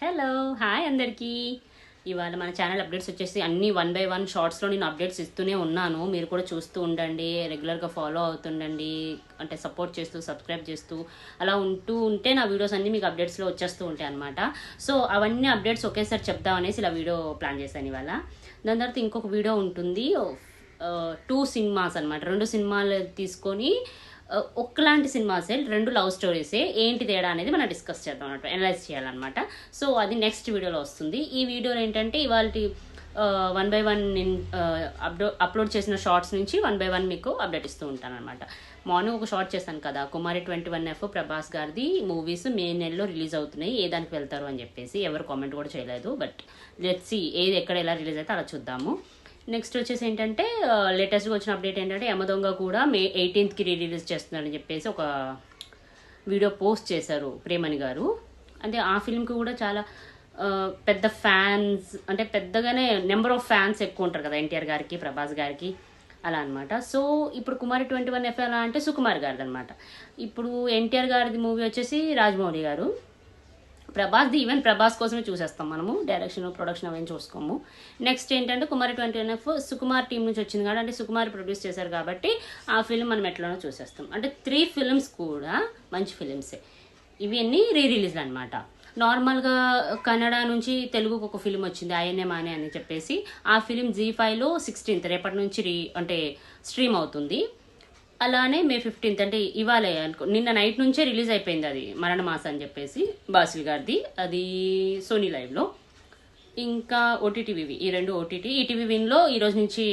Hello hi అందరికీ. ఇవాళ మన ఛానల్ అప్డేట్స్ వచ్చేసి అన్ని 1 బై 1 షార్ట్స్లో నేను అప్డేట్స్ ఇస్తూనే ఉన్నాను. మీరు కూడా చూస్తూ ఉండండి, రెగ్యులర్గా ఫాలో అవుతుండండి, అంటే సపోర్ట్ చేస్తూ సబ్స్క్రైబ్ చేస్తూ అలా ఉంటే నా వీడియోస్ అన్నీ మీకు అప్డేట్స్లో వచ్చేస్తూ ఉంటాయి అనమాట. సో అవన్నీ అప్డేట్స్ ఒకేసారి చెప్దాం అనేసి ఇలా వీడియో ప్లాన్ చేశాను ఇవాళ. దాని తర్వాత ఇంకొక వీడియో ఉంటుంది, 2 సినిమాస్ అనమాట. 2 సినిమాలు తీసుకొని ఒక్కలాంటి సినిమాసే, 2 లవ్ స్టోరీసే, ఏంటి తేడా అనేది మనం డిస్కస్ చేద్దాం అనమాట, అనలైజ్ చేయాలన్నమాట. సో అది నెక్స్ట్ వీడియోలో వస్తుంది. ఈ వీడియోలో ఏంటంటే ఇవాళ 1 బై 1 నేను అప్లోడ్ చేసిన షార్ట్స్ నుంచి 1 బై 1 మీకు అప్డేట్ ఇస్తూ ఉంటాను అనమాట. మార్నింగ్ ఒక షార్ట్ చేశాను కదా, కుమారి 21F ప్రభాస్ గారిది మూవీస్ మే నెలలో రిలీజ్ అవుతున్నాయి, ఏ దానికి వెళ్తారు అని చెప్పేసి ఎవరు కామెంట్ కూడా చేయలేదు. బట్ లెట్స్ సీ ఏది ఎక్కడ ఎలా రిలీజ్ అయితే అలా చూద్దాము. నెక్స్ట్ వచ్చేసి ఏంటంటే లేటెస్ట్గా వచ్చిన అప్డేట్ ఏంటంటే యమదొంగ కూడా మే 18కి రిలీజ్ చేస్తున్నారని చెప్పేసి ఒక వీడియో పోస్ట్ చేశారు ప్రేమణి గారు. అంటే ఆ ఫిల్మ్కి కూడా చాలా పెద్ద ఫ్యాన్స్, అంటే పెద్దగానే నెంబర్ ఆఫ్ ఫ్యాన్స్ ఎక్కువ ఉంటారు కదా ఎన్టీఆర్ గారికి, ప్రభాస్ గారికి, అలా అనమాట. సో ఇప్పుడు కుమారి 21F ఎలా అంటే సుకుమార్ గారిది అనమాట. ఇప్పుడు ఎన్టీఆర్ గారిది మూవీ వచ్చేసి రాజమౌళి గారు, ప్రభాస్ది ఈవెన్ ప్రభాస్ కోసమే చూసేస్తాం మనము, డైరెక్షన్ ప్రొడక్షన్ అవన్నీ చూసుకోము. నెక్స్ట్ ఏంటంటే కుమారి 21F సుకుమార్ టీం నుంచి వచ్చింది కాబట్టి, అంటే సుకుమార్ ప్రొడ్యూస్ చేశారు కాబట్టి ఆ ఫిల్మ్ మనం ఎట్లనో చూసేస్తాం. అంటే 3 ఫిల్మ్స్ కూడా మంచి ఫిలిమ్సే. ఇవన్నీ రిలీజ్లు అనమాట. నార్మల్గా కన్నడ నుంచి తెలుగుకు ఒక ఫిలిం వచ్చింది ఆయనే మానే అని చెప్పేసి, ఆ ఫిలిం Zee5లో 16th రేపటి నుంచి అంటే స్ట్రీమ్ అవుతుంది. అలానే మే 15th అంటే ఇవాళ అనుకో, నిన్న నైట్ నుంచే రిలీజ్ అయిపోయింది అది, మరణ మాస అని చెప్పేసి బాసిల్ గారిది, అది సోనీ లైవ్లో. ఇంకా ఓటీటీవీ, ఈ 2 ఓటీటీ. ఈటీవీ విన్లో ఈరోజు నుంచి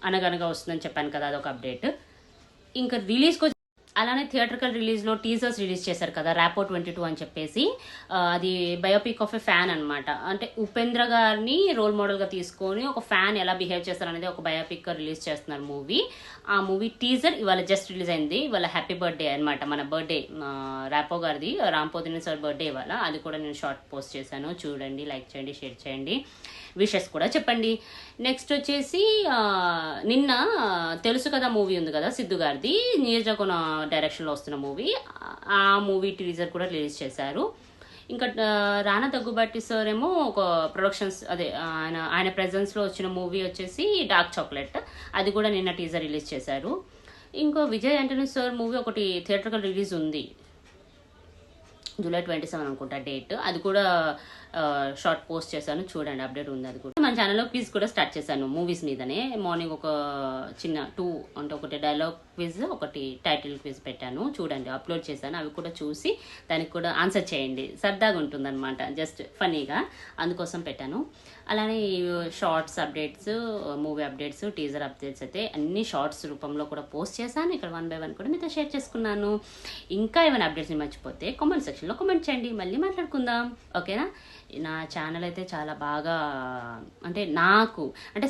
అనగనగా వస్తుందని చెప్పాను కదా, అదొక అప్డేట్. ఇంకా రిలీజ్కి అలానే థియేటర్కల్ రిలీజ్లో టీజర్స్ రిలీజ్ చేశారు కదా, ర్యాపో 22 అని చెప్పేసి. అది బయోపిక్ ఆఫ్ ఎ ఫ్యాన్ అనమాట. అంటే ఉపేంద్ర గారిని రోల్ మోడల్గా తీసుకొని ఒక ఫ్యాన్ ఎలా బిహేవ్ చేస్తారు అనేది ఒక బయోపిక్ రిలీజ్ చేస్తున్నారు మూవీ. ఆ మూవీ టీజర్ ఇవాళ జస్ట్ రిలీజ్ అయింది. ఇవాళ హ్యాపీ బర్త్డే అనమాట, మన బర్త్డే ర్యాపో గారిది, రాంపోతిని సార్ బర్త్డే ఇవాళ. అది కూడా నేను షార్ట్ పోస్ట్ చేశాను, చూడండి, లైక్ చేయండి, షేర్ చేయండి, విషెస్ కూడా చెప్పండి. నెక్స్ట్ వచ్చేసి నిన్న తెలుసు కదా మూవీ ఉంది కదా సిద్ధు గారిది, నీరజకొన డైరెక్షన్లో వస్తున్న మూవీ, ఆ మూవీ టీజర్ కూడా రిలీజ్ చేశారు. ఇంకా రానా దగ్గుబాటి సార్ ఏమో ఒక ప్రొడక్షన్స్, అదే ఆయన ప్రెజెన్స్లో వచ్చిన మూవీ వచ్చేసి డార్క్ చాక్లెట్, అది కూడా నిన్న టీజర్ రిలీజ్ చేశారు. ఇంకో విజయ్ ఆంటనీ సార్ మూవీ ఒకటి థియేటర్కల్ రిలీజ్ ఉంది, జూలై 27 అనుకుంటా డేట్. అది కూడా షార్ట్ పోస్ట్ చేశాను, చూడండి, అప్డేట్ ఉంది. అది కూడా మన ఛానల్లో క్విజ్ కూడా స్టార్ట్ చేశాను మూవీస్ మీదనే. మార్నింగ్ ఒక చిన్న 2 అంటే ఒకటి డైలాగ్ క్విజ్, ఒకటి టైటిల్ క్విజ్ పెట్టాను, చూడండి, అప్లోడ్ చేశాను. అవి కూడా చూసి దానికి కూడా ఆన్సర్ చేయండి, సరదాగా ఉంటుందన్నమాట, జస్ట్ ఫనీగా, అందుకోసం పెట్టాను. అలానే shorts updates, movie updates, teaser updates అయితే అన్ని షార్ట్స్ రూపంలో కూడా పోస్ట్ చేశాను. ఇక్కడ 1 బై 1 కూడా మీతో షేర్ చేసుకున్నాను. ఇంకా ఏమైనా అప్డేట్స్ని మర్చిపోతే కామెంట్ సెక్షన్లో కామెంట్ చేయండి, మళ్ళీ మాట్లాడుకుందాం, ఓకేనా. నా ఛానల్ అయితే చాలా బాగా, అంటే నాకు అంటే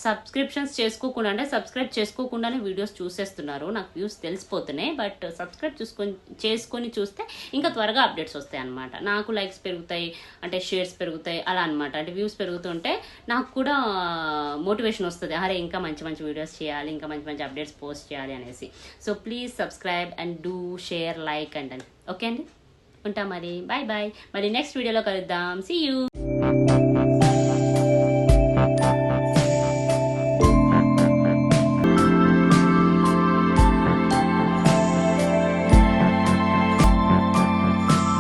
సబ్స్క్రిప్షన్స్ చేసుకోకుండా, అంటే సబ్స్క్రైబ్ చేసుకోకుండానే వీడియోస్ చూసేస్తున్నారు, నాకు వ్యూస్ తెలిసిపోతున్నాయి. బట్ సబ్స్క్రైబ్ చేసుకొని చూస్తే ఇంకా త్వరగా అప్డేట్స్ వస్తాయి అనమాట. నాకు లైక్స్ పెరుగుతాయి, అంటే షేర్స్ పెరుగుతాయి, అలా అనమాట. అంటే వ్యూస్ పెరుగుతుంటే నాకు కూడా మోటివేషన్ వస్తుంది, అరే ఇంకా మంచి మంచి వీడియోస్ చేయాలి, ఇంకా మంచి మంచి అప్డేట్స్ పోస్ట్ చేయాలి అనేసి. So please subscribe and do share, like and okay అండి. ఉంటాం మరి, బాయ్ బాయ్, మరి నెక్స్ట్ వీడియోలో కలుద్దాం, సీ యూ.